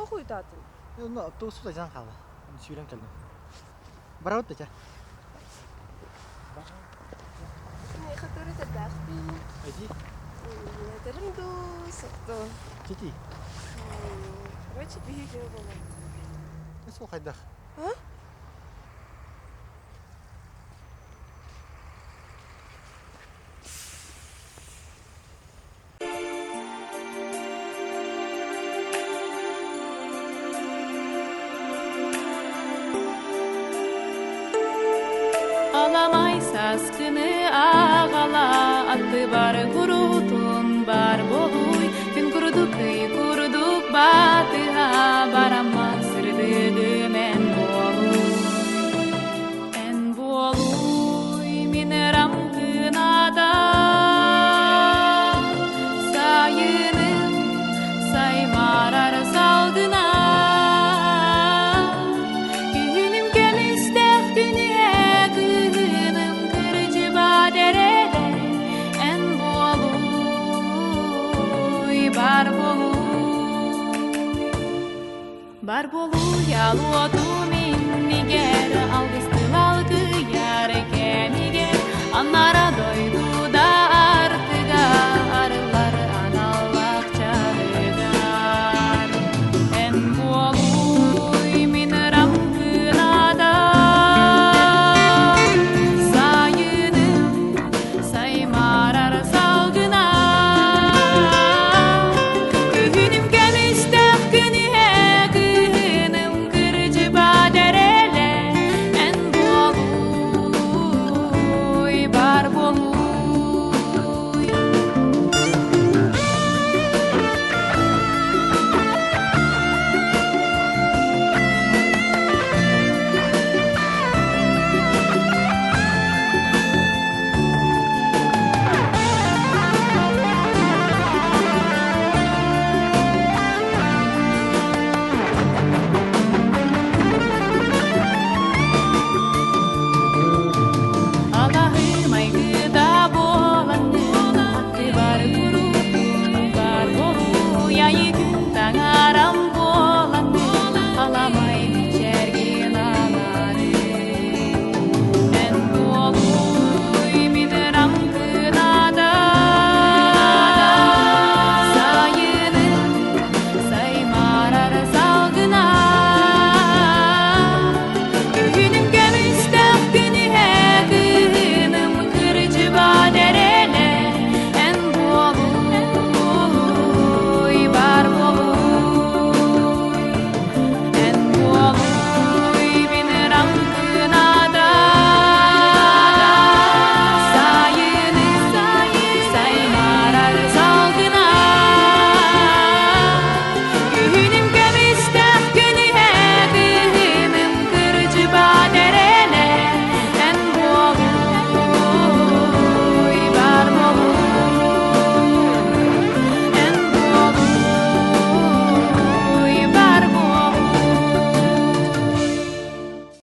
Kaçta koydadın? Onu otobüsü de can kaldı. Onu sürüyorum geldim. Barawut da ya. Ne kadar da derdi. Aji, Ne derim du sıktı. ciddi. Короче, бегаю было. Nasıl o kadar? Ha? Ağlamay saskını ağala Atlı var kurutun var boluy Gün kuruduk kurduk batıha Baramaz sırdıgım en boluy Mineram kınada Sayınım saymarar salgına Günüm gemistek dünya Günüm kırıcı baderede En boluy bar boluy aluotu minniger Algıstılalı kıyar kemiger Anlara doydu